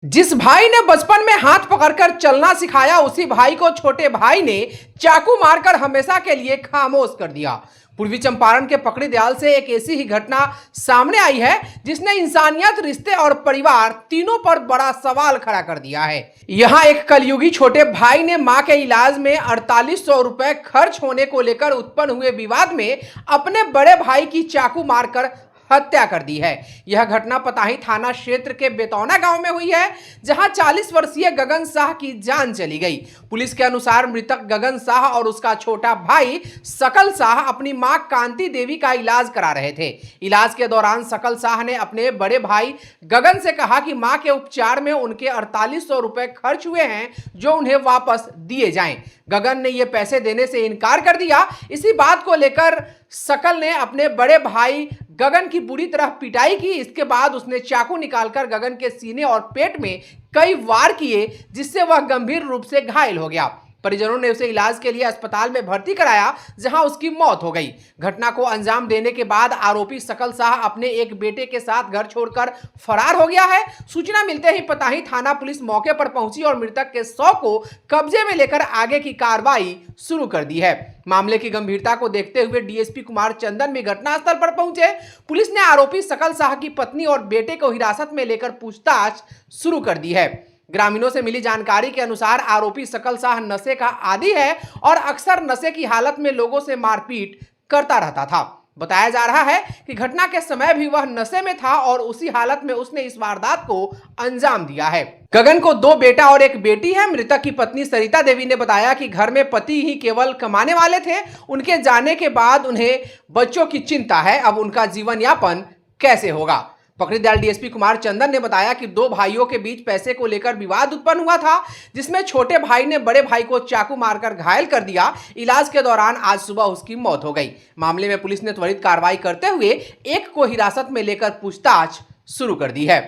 जिस भाई ने बचपन में हाथ पकड़कर चलना सिखाया, उसी भाई को छोटे भाई ने चाकू मारकर हमेशा के लिए खामोश कर दिया। पूर्वी चंपारण के पकड़ी दयाल से एक ऐसी ही घटना सामने आई है जिसने इंसानियत, रिश्ते और परिवार तीनों पर बड़ा सवाल खड़ा कर दिया है। यहाँ एक कलयुगी छोटे भाई ने मां के इलाज में 4800 रुपए खर्च होने को लेकर उत्पन्न हुए विवाद में अपने बड़े भाई की चाकू मारकर हत्या कर दी है। यह घटना पताही थाना क्षेत्र के बेतौना गांव में हुई है, जहां 40 वर्षीय गगन शाह की जान चली गई। पुलिस के अनुसार मृतक गगन शाह और उसका छोटा भाई सकल शाह अपनी मां कांति देवी का इलाज करा रहे थे। इलाज के दौरान सकल शाह ने अपने बड़े भाई गगन से कहा कि मां के उपचार में उनके 4800 रुपए खर्च हुए हैं, जो उन्हें वापस दिए जाएं। गगन ने यह पैसे देने से इनकार कर दिया। इसी बात को लेकर सकल ने अपने बड़े भाई गगन की बुरी तरह पिटाई की। इसके बाद उसने चाकू निकालकर गगन के सीने और पेट में कई वार किए, जिससे वह गंभीर रूप से घायल हो गया। परिजनों ने उसे इलाज के लिए अस्पताल में भर्ती कराया, जहां उसकी मौत हो गई। घटना को अंजाम देने के बाद आरोपी सकल शाह अपने एक बेटे के साथ घर छोड़कर फरार हो गया है। सूचना मिलते ही पताही थाना पुलिस मौके पर पहुंची और मृतक के शव को कब्जे में लेकर आगे की कार्रवाई शुरू कर दी है। मामले की गंभीरता को देखते हुए डीएसपी कुमार चंदन भी घटनास्थल पर पहुंचे। पुलिस ने आरोपी सकल शाह की पत्नी और बेटे को हिरासत में लेकर पूछताछ शुरू कर दी है। ग्रामीणों से मिली जानकारी के अनुसार आरोपी सकल शाह नशे का आदी है और अक्सर नशे की हालत में लोगों से मारपीट करता रहता था। बताया जा रहा है कि घटना के समय भी वह नशे में था और उसी हालत में उसने इस वारदात को अंजाम दिया है। गगन को 2 बेटा और 1 बेटी है। मृतक की पत्नी सरिता देवी ने बताया कि घर में पति ही केवल कमाने वाले थे। उनके जाने के बाद उन्हें बच्चों की चिंता है। अब उनका जीवन यापन कैसे होगा। पकड़ी दयाल डीएसपी कुमार चंदन ने बताया कि 2 भाइयों के बीच पैसे को लेकर विवाद उत्पन्न हुआ था, जिसमें छोटे भाई ने बड़े भाई को चाकू मारकर घायल कर दिया। इलाज के दौरान आज सुबह उसकी मौत हो गई। मामले में पुलिस ने त्वरित कार्रवाई करते हुए एक को हिरासत में लेकर पूछताछ शुरू कर दी है।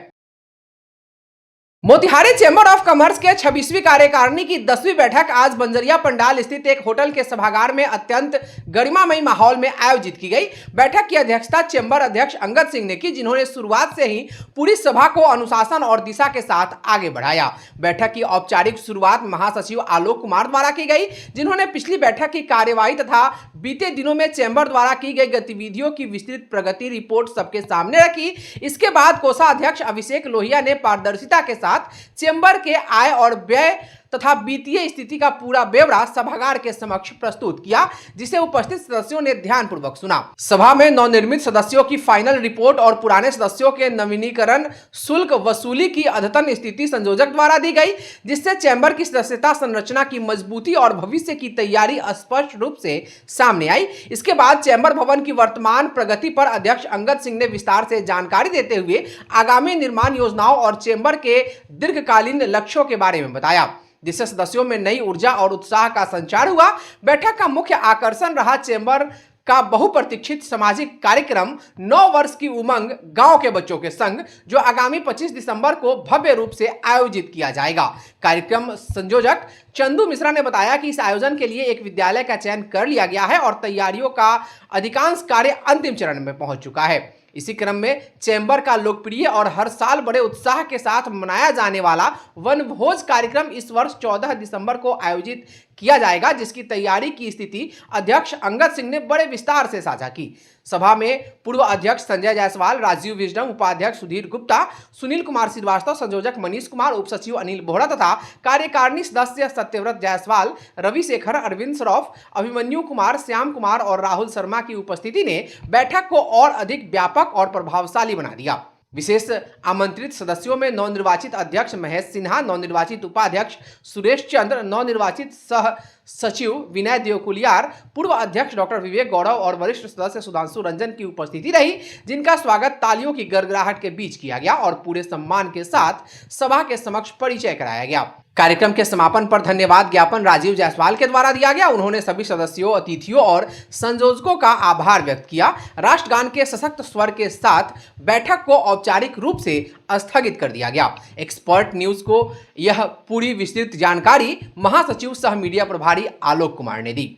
मोतिहारी चैम्बर ऑफ कॉमर्स के 26वीं कार्यकारिणी की 10वीं बैठक आज बंजरिया पंडाल स्थित एक होटल के सभागार में अत्यंत गरिमामयी माहौल में आयोजित की गई। बैठक की अध्यक्षता चैम्बर अध्यक्ष अंगद सिंह ने की, जिन्होंने शुरुआत से ही पूरी सभा को अनुशासन और दिशा के साथ आगे बढ़ाया। बैठक की औपचारिक शुरुआत महासचिव आलोक कुमार द्वारा की गई, जिन्होंने पिछली बैठक की कार्यवाही तथा बीते दिनों में चैम्बर द्वारा की गई गतिविधियों की विस्तृत प्रगति रिपोर्ट सबके सामने रखी। इसके बाद कोषाध्यक्ष अभिषेक लोहिया ने पारदर्शिता के चैम्बर के आय और व्यय तथा वित्तीय स्थिति का पूरा ब्यौरा सभागार के समक्ष प्रस्तुत किया, जिसे उपस्थित सदस्यों ने ध्यानपूर्वक सुना। सभा में नवनिर्मित सदस्यों की फाइनल रिपोर्ट और पुराने सदस्यों के नवीनीकरण शुल्क वसूली की अद्यतन स्थिति संयोजक द्वारा दी गई, जिससे चैम्बर की सदस्यता संरचना की मजबूती और भविष्य की तैयारी स्पष्ट रूप से सामने आई। इसके बाद चैम्बर भवन की वर्तमान प्रगति पर अध्यक्ष अंगद सिंह ने विस्तार से जानकारी देते हुए आगामी निर्माण योजनाओं और चैम्बर के दीर्घकालीन लक्ष्यों के बारे में बताया, जिससे सदस्यों में नई ऊर्जा और उत्साह का संचार हुआ। बैठक का मुख्य आकर्षण रहा चैम्बर का बहुप्रतीक्षित सामाजिक कार्यक्रम 9 वर्ष की उमंग गांव के बच्चों के संग, जो आगामी 25 दिसंबर को भव्य रूप से आयोजित किया जाएगा। कार्यक्रम संयोजक चंदू मिश्रा ने बताया कि इस आयोजन के लिए एक विद्यालय का चयन कर लिया गया है और तैयारियों का अधिकांश कार्य अंतिम चरण में पहुंच चुका है। इसी क्रम में चैम्बर का लोकप्रिय और हर साल बड़े उत्साह के साथ मनाया जाने वाला वनभोज कार्यक्रम इस वर्ष 14 दिसंबर को आयोजित किया जाएगा, जिसकी तैयारी की स्थिति अध्यक्ष अंगद सिंह ने बड़े विस्तार से साझा की। सभा में पूर्व अध्यक्ष संजय जायसवाल, राजीव विजडम, उपाध्यक्ष सुधीर गुप्ता, सुनील कुमार श्रीवास्तव, संयोजक मनीष कुमार, उप सचिव अनिल बोहरा तथा कार्यकारिणी सदस्य सत्यव्रत जायसवाल, रविशेखर, अरविंद सरोफ, अभिमन्यु कुमार, श्याम कुमार और राहुल शर्मा की उपस्थिति ने बैठक को और अधिक व्यापक और प्रभावशाली बना दिया। विशेष आमंत्रित सदस्यों में नवनिर्वाचित अध्यक्ष महेश सिन्हा, नवनिर्वाचित उपाध्यक्ष सुरेश चंद्र, नवनिर्वाचित सह सचिव विनय देवकुलियार, पूर्व अध्यक्ष डॉक्टर विवेक गौरव और वरिष्ठ सदस्य सुधांशु रंजन की उपस्थिति रही, जिनका स्वागत तालियों की गड़गड़ाहट के बीच किया गया और पूरे सम्मान के साथ सभा के समक्ष परिचय कराया गया। कार्यक्रम के समापन पर धन्यवाद ज्ञापन राजीव जायसवाल के द्वारा दिया गया। उन्होंने सभी सदस्यों, अतिथियों और संयोजकों का आभार व्यक्त किया। राष्ट्रगान के सशक्त स्वर के साथ बैठक को औपचारिक रूप से स्थगित कर दिया गया। एक्सपर्ट न्यूज को यह पूरी विस्तृत जानकारी महासचिव सह मीडिया प्रभारी आलोक कुमार ने दी।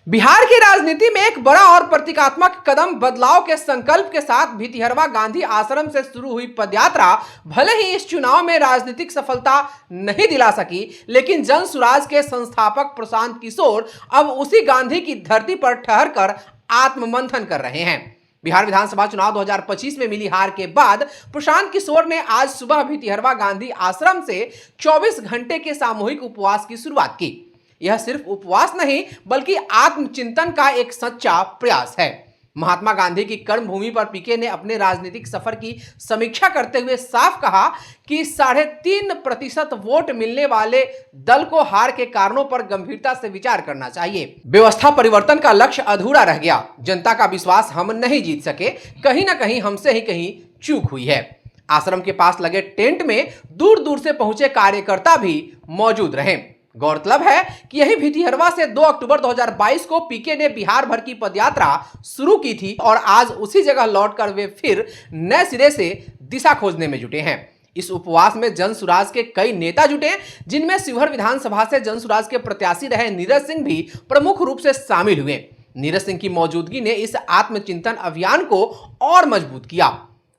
बिहार की राजनीति में एक बड़ा और प्रतीकात्मक कदम बदलाव के संकल्प के साथ भितिहरवा गांधी आश्रम से शुरू हुई पदयात्रा भले ही इस चुनाव में राजनीतिक सफलता नहीं दिला सकी, लेकिन जन सुराज के संस्थापक प्रशांत किशोर अब उसी गांधी की धरती पर ठहरकर आत्ममंथन कर रहे हैं। बिहार विधानसभा चुनाव 2025 में मिली हार के बाद प्रशांत किशोर ने आज सुबह भितिहरवा गांधी आश्रम से 24 घंटे के सामूहिक उपवास की शुरुआत की। यह सिर्फ उपवास नहीं बल्कि आत्मचिंतन का एक सच्चा प्रयास है। महात्मा गांधी की कर्मभूमि पर पीके ने अपने राजनीतिक सफर की समीक्षा करते हुए साफ कहा कि 3.5% वोट मिलने वाले दल को हार के कारणों पर गंभीरता से विचार करना चाहिए। व्यवस्था परिवर्तन का लक्ष्य अधूरा रह गया, जनता का विश्वास हम नहीं जीत सके, कहीं ना कहीं हमसे ही कहीं चूक हुई है। आश्रम के पास लगे टेंट में दूर दूर से पहुंचे कार्यकर्ता भी मौजूद रहे। गौरतलब है कि यही भितिहरवा से 2 अक्टूबर 2022 को पीके ने बिहार भर की पदयात्रा शुरू की थी और आज उसी जगह लौटकर वे फिर नए सिरे से दिशा खोजने में जुटे हैं। इस उपवास में जन सुराज के कई नेता जुटे, जिनमें शिवहर विधानसभा से जन सुराज के प्रत्याशी रहे नीरज सिंह भी प्रमुख रूप से शामिल हुए। नीरज सिंह की मौजूदगी ने इस आत्मचिंतन अभियान को और मजबूत किया।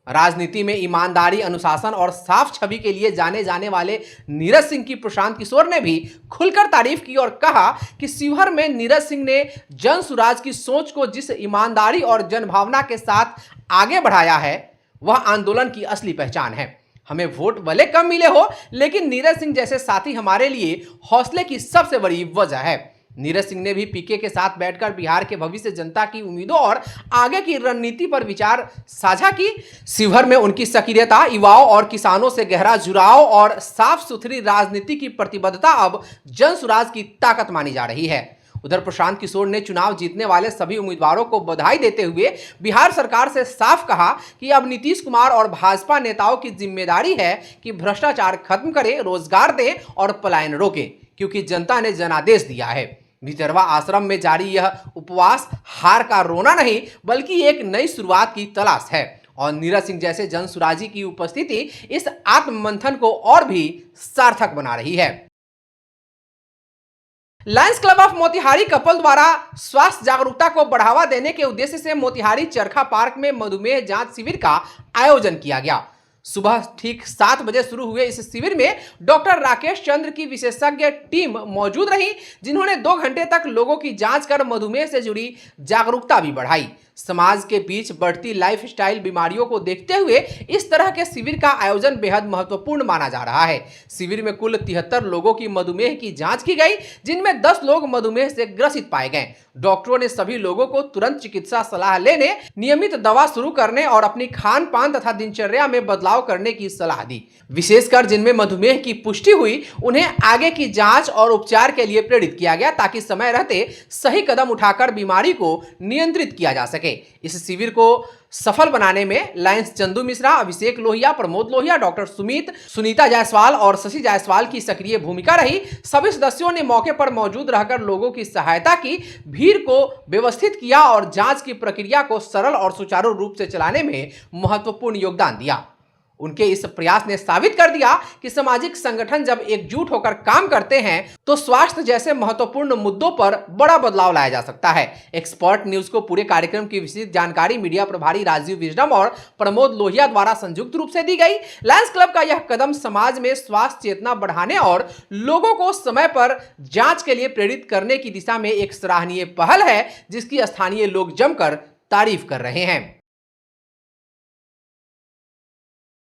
राजनीति में ईमानदारी, अनुशासन और साफ छवि के लिए जाने जाने वाले नीरज सिंह की प्रशांत किशोर ने भी खुलकर तारीफ की और कहा कि शिवहर में नीरज सिंह ने जन सुराज की सोच को जिस ईमानदारी और जनभावना के साथ आगे बढ़ाया है, वह आंदोलन की असली पहचान है। हमें वोट भले कम मिले हो, लेकिन नीरज सिंह जैसे साथी हमारे लिए हौसले की सबसे बड़ी वजह है। नीरज सिंह ने भी पीके के साथ बैठकर बिहार के भविष्य, जनता की उम्मीदों और आगे की रणनीति पर विचार साझा की। शिवहर में उनकी सक्रियता, युवाओं और किसानों से गहरा जुड़ाव और साफ सुथरी राजनीति की प्रतिबद्धता अब जन सुराज की ताकत मानी जा रही है। उधर प्रशांत किशोर ने चुनाव जीतने वाले सभी उम्मीदवारों को बधाई देते हुए बिहार सरकार से साफ कहा कि अब नीतीश कुमार और भाजपा नेताओं की जिम्मेदारी है कि भ्रष्टाचार खत्म करे, रोजगार दे और पलायन रोके, क्योंकि जनता ने जनादेश दिया है। भितिहरवा आश्रम में जारी यह उपवास हार का रोना नहीं बल्कि एक नई शुरुआत की तलाश है और नीरज सिंह जैसे जन सुराजी की उपस्थिति इस आत्ममंथन को और भी सार्थक बना रही है। Lions club of Motihari couple द्वारा स्वास्थ्य जागरूकता को बढ़ावा देने के उद्देश्य से मोतिहारी चरखा पार्क में मधुमेह जांच शिविर का आयोजन किया गया। सुबह ठीक 7 बजे शुरू हुए इस शिविर में डॉक्टर राकेश चंद्र की विशेषज्ञ टीम मौजूद रही, जिन्होंने 2 घंटे तक लोगों की जांच कर मधुमेह से जुड़ी जागरूकता भी बढ़ाई। समाज के बीच बढ़ती लाइफस्टाइल बीमारियों को देखते हुए इस तरह के शिविर का आयोजन बेहद महत्वपूर्ण माना जा रहा है। शिविर में कुल 73 लोगों की मधुमेह की जांच की गई, जिनमें 10 लोग मधुमेह से ग्रसित पाए गए। डॉक्टरों ने सभी लोगों को तुरंत चिकित्सा सलाह लेने, नियमित दवा शुरू करने और अपनी खान पान तथा दिनचर्या में बदलाव करने की सलाह दी। विशेषकर जिनमें मधुमेह की पुष्टि हुई, उन्हें आगे की जांच और उपचार के लिए प्रेरित किया गया, ताकि समय रहते सही कदम उठाकर बीमारी को नियंत्रित किया जा सके। इस शिविर को सफल बनाने में लायंस चंदू मिश्रा, अभिषेक लोहिया, प्रमोद लोहिया, डॉक्टर सुमित, सुनीता जायसवाल और शशि जायसवाल की सक्रिय भूमिका रही। सभी सदस्यों ने मौके पर मौजूद रहकर लोगों की सहायता की, भीड़ को व्यवस्थित किया और जांच की प्रक्रिया को सरल और सुचारू रूप से चलाने में महत्वपूर्ण योगदान दिया। उनके इस प्रयास ने साबित कर दिया कि सामाजिक संगठन जब एकजुट होकर काम करते हैं तो स्वास्थ्य जैसे महत्वपूर्ण मुद्दों पर बड़ा बदलाव लाया जा सकता है। एक्सपर्ट न्यूज को पूरे कार्यक्रम की विस्तृत जानकारी मीडिया प्रभारी राजीव विजडम और प्रमोद लोहिया द्वारा संयुक्त रूप से दी गई। लायंस क्लब का यह कदम समाज में स्वास्थ्य चेतना बढ़ाने और लोगों को समय पर जांच के लिए प्रेरित करने की दिशा में एक सराहनीय पहल है, जिसकी स्थानीय लोग जमकर तारीफ कर रहे हैं।